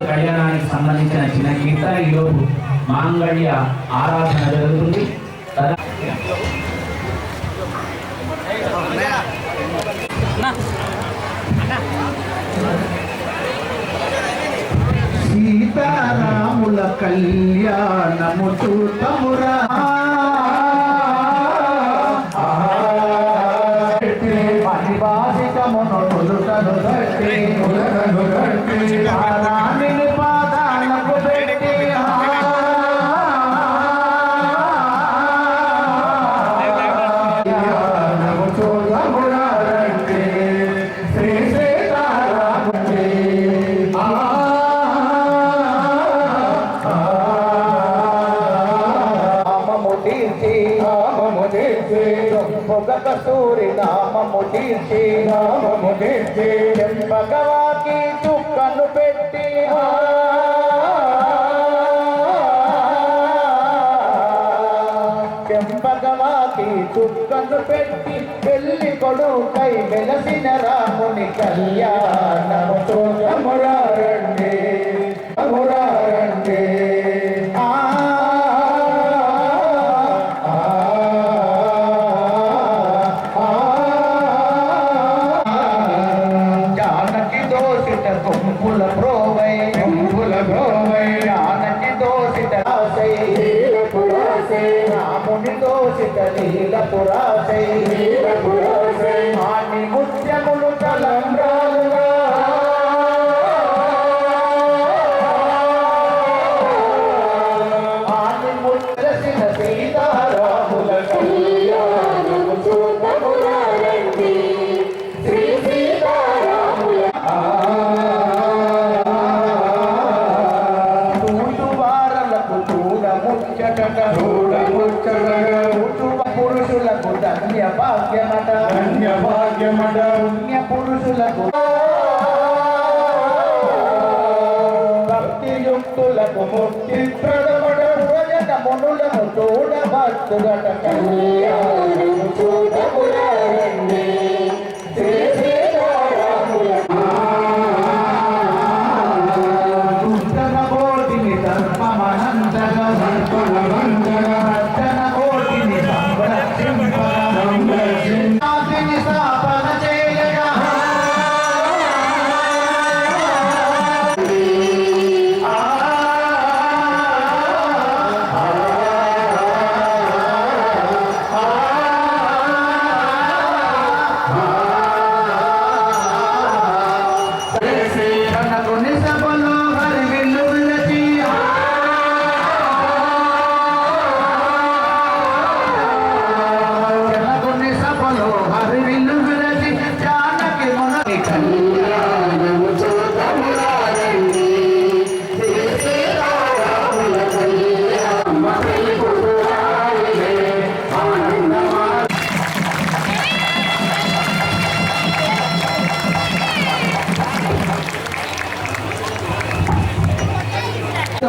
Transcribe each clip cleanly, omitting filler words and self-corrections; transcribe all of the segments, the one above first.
కళ్యాణానికి సంబంధించిన చిన్న కీర్తన ఈరోజు మాంగళ్య ఆరాధన జరుగుతుంది. సీతారాముల కళ్యాణము చూతమురా పాదాలకు పెట్టి శ్రీ సీతారాముడి కస్తూరి నామము తీర్చి భగవాకి చుక్కను పెట్టి భగవాకి చుక్కను పెట్టి పెళ్లి కొడుకై వెలసిన రాముని కళ్యాణము చూడమురారండి మురారండి రాముని దోషిత లీలపురాసై ఆని ముత్యములు తలంబ్రాలుగా ఆని ముత్యసిన సీతారాముల కళ్యాణము చూడమురారండి శ్రీ సీతారాముల పురుషులకు ధన్య భాగ్యమట పుణ్య పురుషులకు భక్తియుక్తులకు ముక్తి ప్రదమడ ప్రజల మునులను చూడభక్తుగట కళ్యాణము చూడమురారండి శ్రీ సీతారాముల బోధిని ధర్మమనందగా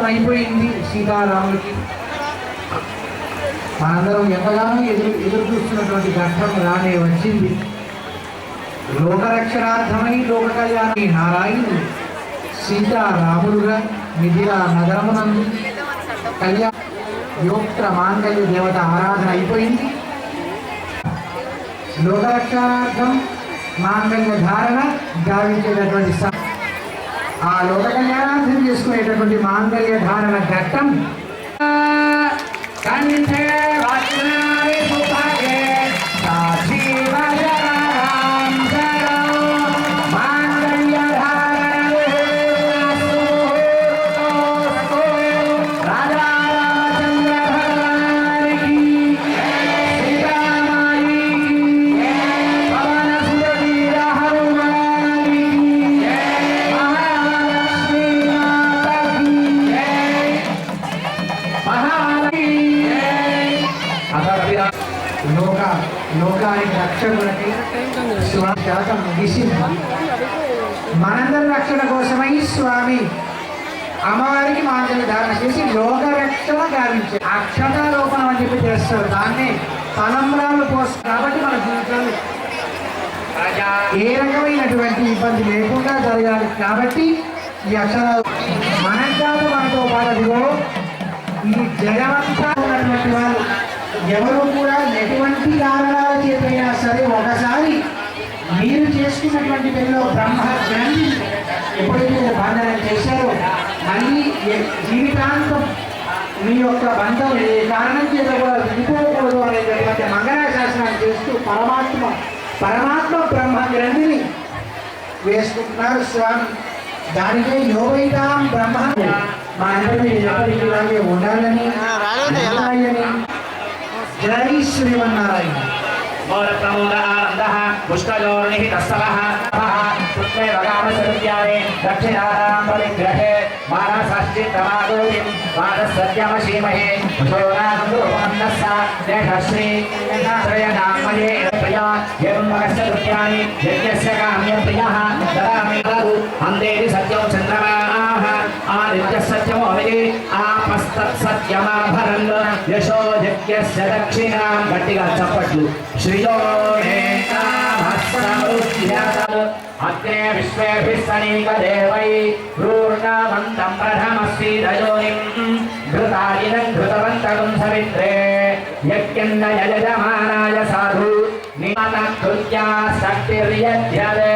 అయిపోయింది. సీతారాములకి మనందరం ఎంతగానో ఎదురు చూస్తున్నటువంటి ఘట్టం రానే వచ్చింది. లోకరక్షణార్థమై లోక కళ్యాణి నారాయణుడు సీతారాములుగా మిథిలా నగరమునందు కళ్యాణ యోక్త మాంగళ్య దేవత ఆరాధన అయిపోయింది. లోకరక్షణార్థం మాంగళ్య ధారణ గావించేటటువంటి ఆ లోక కళ్యాణార్థం చేసుకునేటటువంటి మాంగళ్య ధారణ ఘట్టం లోకానికి రక్షకులకి శాతం ముగిసింది. మనందరి రక్షణ కోసమై స్వామి అమ్మవారికి మాంగళ్య ధారణ చేసి లోక రక్షణ గావించారు. అక్షతారోపణం అని చెప్పి చేస్తారు. దాన్ని తలంబ్రాలు పోస్తారు. కాబట్టి మన జీవితాలు ఏ రకమైనటువంటి ఇబ్బంది లేకుండా జరగాలి. కాబట్టి ఈ అక్షరాలు మనం కాదు, మనతో పాటుదిగో ఈ జగమంతా ఉన్నటువంటి వాళ్ళు ఎవరు కూడా ఎటువంటి కారణాల చేతైనా సరే ఒకసారి మీరు చేసుకున్నటువంటి పెళ్ళిలో బ్రహ్మ గ్రంథి ఎప్పుడైతే బంధనం చేశారో మళ్ళీ జీవితాంతం మీ యొక్క బంధం ఏ కారణం చేత కూడా విడిపోకూడదు అనేటటువంటి మంగళాశాసనాన్ని చేస్తూ పరమాత్మ బ్రహ్మ గ్రంథిని వేసుకుంటున్నారు స్వామి. దానికే యోగైతాం బ్రహ్మ మా అందరినీ ఎప్పటికీ ఇలాగే ఉండాలని జై శ్రీమన్నారాయణ. प्रमोद आनंदः पुष्कजोर्निहितः सवः पुत्रे वगामसरुद्याने दक्षिणानां परिग्रहे मानसश्चित्तमागोतिं मानसत्यमशीमहे शोरानन्दोपन्नस्स देहश्री श्रयनामये प्रिया एवं मगस्य कृत्यानि यज्ञस्य काम्यप्रियः ददामि ददु अन्देति सत्यं चन्द्रमाः आदित्यः सत्यमोऽविधि आपस्तत्सत्यमाभरन् यशो यज्ञस्य दक्षिणां गट्टिगा चप्पट्लु श्रियो अग्ने विश्वेभिः सनीकदेवै रूर्णामन्तं प्रथमस्वीदयोनिं घृतादिनं घृतवन्तकं सवित्रे यज्ञन्न यजमानाय साधु निमतकृत्या शक्तिर्यज्ञते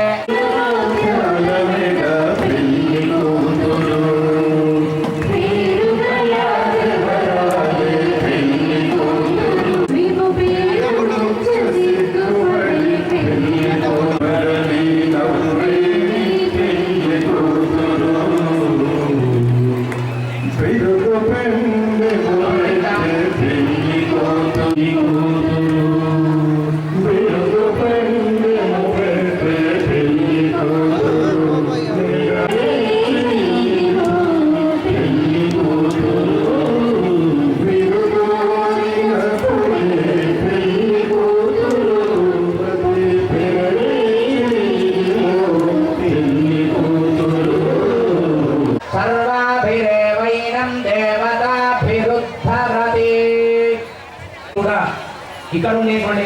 ఇక్కడ ఉండేటువంటి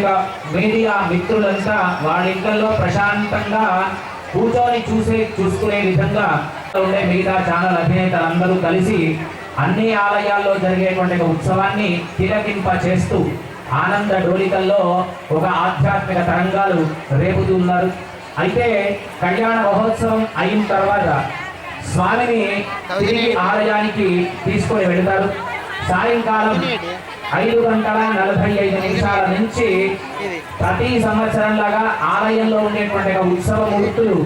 మీడియా మిత్రులంతా వాళ్ళ ఇళ్లలో ప్రశాంతంగా కూర్చొని చూసుకునే విధంగా ఉండే మిగతా ఛానల్ అధినేతలందరూ కలిసి అన్ని ఆలయాల్లో జరిగేటువంటి ఉత్సవాన్ని తిలకింప చేస్తూ ఆనంద డోలికల్లో ఒక ఆధ్యాత్మిక తరంగాలు రేపుతున్నారు. అయితే కళ్యాణ మహోత్సవం అయిన తర్వాత స్వామిని తిరిగి ఆలయానికి తీసుకొని వెళతారు. సాయంకాలం 5:45 నుంచి ప్రతి సంవత్సరం లాగా ఆలయంలో ఉండేటువంటి ఉత్సవమూర్తులు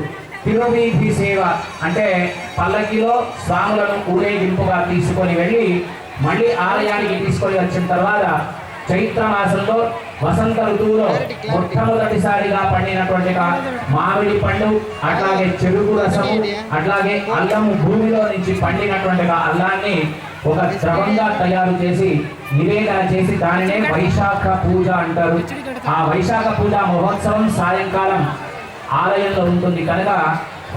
తిరువీధి సేవ అంటే పల్లకిలో స్వాములను ఊరేగింపుగా తీసుకొని వెళ్ళి మళ్ళీ ఆలయానికి తీసుకొని వచ్చిన తర్వాత చైత్ర మాసంలో వసంత ఋతువులో మొట్టమొదటిసారిగా పండినటువంటి మామిడి పండు, అట్లాగే చెరుకు రసము, అట్లాగే అల్లము భూమిలో నుంచి పండినటువంటి అల్లాన్ని ఒక ద్రవంగా తయారు చేసి నివేదన చేసి దానినే వైశాఖ పూజ అంటారు. ఆ వైశాఖ పూజ మహోత్సవం సాయంకాలం ఆలయంలో ఉంటుంది కనుక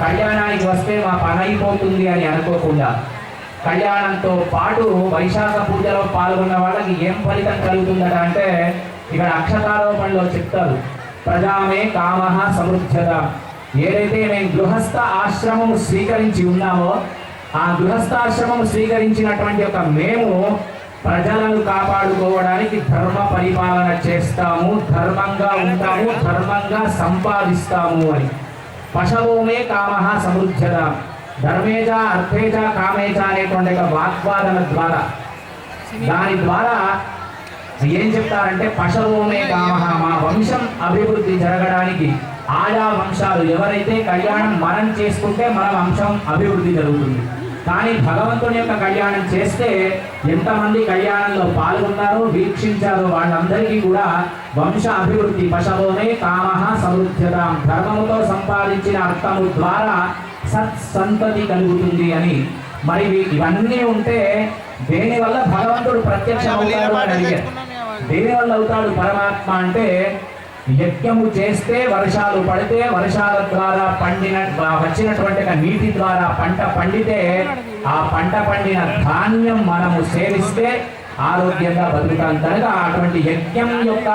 కళ్యాణానికి వస్తే మా పని అయిపోతుంది అని అనుకోకుండా కళ్యాణంతో పాటు వైశాఖ పూజలో పాల్గొన్న వాళ్ళకి ఏం ఫలితం కలుగుతుందట అంటే ఇక్కడ అక్షతారోపణలో చెప్తారు, ప్రజామే కామః సమృద్ధత. ఏదైతే మేము గృహస్థ ఆశ్రమం స్వీకరించి ఉన్నామో ఆ గృహస్థాశ్రమం స్వీకరించినటువంటి ఒక మేము ప్రజలను కాపాడుకోవడానికి ధర్మ పరిపాలన చేస్తాము, ధర్మంగా ఉంటాము, ధర్మంగా సంపాదిస్తాము అని. పశవోమే కామః సమృద్ధత. ధర్మేజ అర్థేజ కామేజ అనేటువంటి వాగ్వాదన ద్వారా దాని ద్వారా ఏం చెప్తారంటే పశవోమే కామః, మా వంశం అభివృద్ధి జరగడానికి ఆయా వంశాలు ఎవరైతే కళ్యాణం మనం చేసుకుంటే మన వంశం అభివృద్ధి జరుగుతుంది. కానీ భగవంతుని యొక్క కళ్యాణం చేస్తే ఎంతమంది కళ్యాణంలో పాల్గొన్నారో వీక్షించారో వాళ్ళందరికీ కూడా వంశ అభివృద్ధి పశవోమే కామః సమృద్ధతాం, ధర్మముతో సంపాదించిన అర్థము ద్వారా సత్సంతతి కలుగుతుంది అని. మరి ఇవన్నీ ఉంటే దేనివల్ల భగవంతుడు ప్రత్యక్షం అవుతాడు అని అడిగారు. దేనివల్ల అవుతాడు పరమాత్మ అంటే యజ్ఞము చేస్తే వర్షాలు పడితే వర్షాల ద్వారా వచ్చినటువంటి నీటి ద్వారా పంట పండితే ఆ పంట పండిన ధాన్యం మనము సేవిస్తే ఆరోగ్యంగా బతుకుతాం కనుక అటువంటి యజ్ఞం యొక్క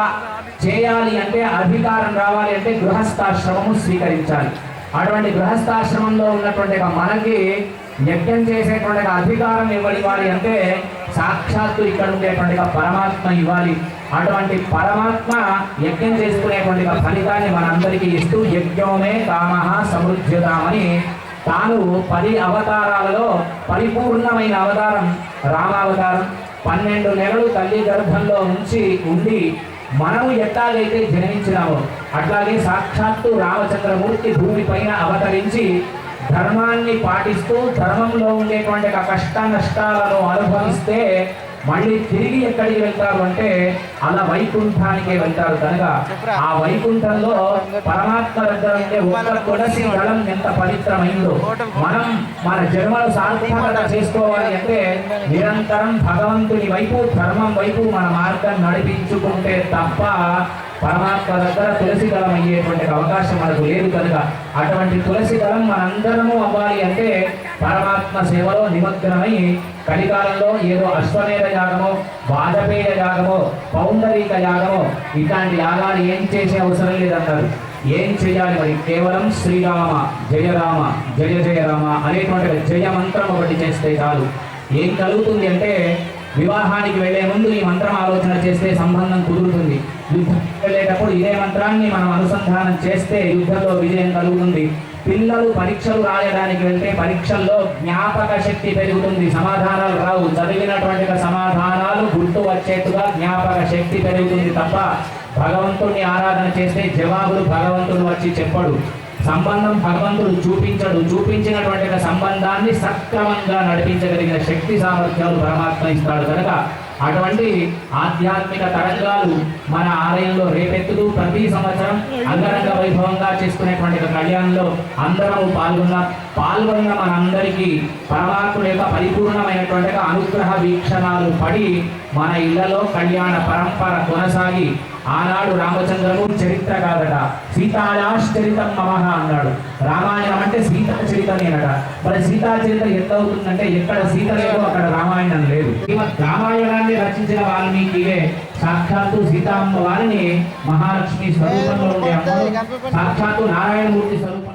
చేయాలి అంటే, అధికారం రావాలి అంటే గృహస్థాశ్రమము స్వీకరించాలి. అటువంటి గృహస్థాశ్రమంలో ఉన్నటువంటి మనకి యజ్ఞం చేసేటువంటి అధికారం ఇవ్వాలి అంటే సాక్షాత్తు ఇక్కడ ఉండేటువంటి పరమాత్మ ఇవ్వాలి. అటువంటి పరమాత్మ యజ్ఞం చేసుకునేటువంటి ఫలితాన్ని మనందరికీ ఇస్తూ యజ్ఞోమే కామః సమృద్ధ్యతామని తాను 10 అవతారాలలో పరిపూర్ణమైన అవతారం రామావతారం. 12 నెలలు తల్లి గర్భంలో ఉండి మనము ఎట్లాగైతే జన్మించినామో అట్లాగే సాక్షాత్తు రామచంద్రమూర్తి భూమిపైన అవతరించి ధర్మాన్ని పాటిస్తూ ధర్మంలో ఉండేటువంటి కష్ట నష్టాలను అనుభవిస్తే మళ్ళీ తిరిగి ఎక్కడికి వెళ్తారు అంటే అలా వైకుంఠానికే వెళ్తారు. కనుక ఆ వైకుంఠంలో పరమాత్మ దగ్గర ఉండే ఒక్క తులసి దళం ఎంత పవిత్రమైందో, మనం మన జన్మను సార్థకత చేసుకోవాలి అంటే నిరంతరం భగవంతుని వైపు ధర్మం వైపు మన మార్గం నడిపించుకుంటే తప్ప పరమాత్మ దగ్గర తులసి దళం అయ్యేటువంటి అవకాశం మనకు లేదు. కనుక అటువంటి తులసి దళం మనందరము అవ్వాలి అంటే పరమాత్మ సేవలో నిమగ్నమై కలికాలంలో ఏదో అశ్వమేధ యాగమో, వాజపేయ యాగమో, పౌండరీక యాగమో ఇట్లాంటి యాగాలు ఏం చేసే అవసరం లేదంటారు. ఏం చేయాలి మరి? కేవలం శ్రీరామ జయ రామ జయ జయ రామ అనేటువంటి జయ మంత్రం ఒకటి చేస్తే చాలు. ఏం కలుగుతుంది అంటే వివాహానికి వెళ్లే ముందు ఈ మంత్రం ఆలోచన చేస్తే సంబంధం కుదురుతుంది. యుద్ధం వెళ్ళేటప్పుడు ఇదే మంత్రాన్ని మనం అనుసంధానం చేస్తే యుద్ధంలో విజయం కలుగుతుంది. పిల్లలు పరీక్షలు రాయడానికి వెళ్తే పరీక్షల్లో జ్ఞాపక శక్తి పెరుగుతుంది, సమాధానాలు రావు. చదివినటువంటి సమాధానాలు గుర్తు వచ్చేట్టుగా జ్ఞాపక శక్తి పెరుగుతుంది తప్ప భగవంతుడిని ఆరాధన చేస్తే జవాబులు భగవంతుడు వచ్చి చెప్పడు. సంబంధం భగవంతుడు చూపించడు. చూపించినటువంటి సంబంధాన్ని సక్రమంగా నడిపించగలిగిన శక్తి సామర్థ్యాలు పరమాత్మ ఇస్తాడు. కనుక అటువంటి ఆధ్యాత్మిక తరంగాలు మన ఆలయంలో రేపెత్తుతూ ప్రతి సంవత్సరం అంగరంగ వైభవంగా చేసుకునేటువంటి కళ్యాణంలో అందరము పాల్గొన్న మనందరికీ పరమాత్ముడి యొక్క పరిపూర్ణమైనటువంటి అనుగ్రహ వీక్షణాలు పడి మన ఇళ్లలో కళ్యాణ పరంపర కొనసాగి ఆనాడు రామచంద్రము చరిత్ర కాదట, సీతాయాశ్చరితం మమః అన్నాడు. రామాయణం అంటే సీతా చరితమేనట. మరి సీతా చరిత్ర ఎంత అవుతుందంటే ఎక్కడ సీత లేదో అక్కడ రామాయణం లేదు. రామాయణాన్ని రచించిన వాల్మీకియే సాక్షాత్తు సీతామ్మ వారిని మహాలక్ష్మి స్వరూపంలో ఉండే అమ్మను, సాక్షాత్తు నారాయణమూర్తి స్వరూపం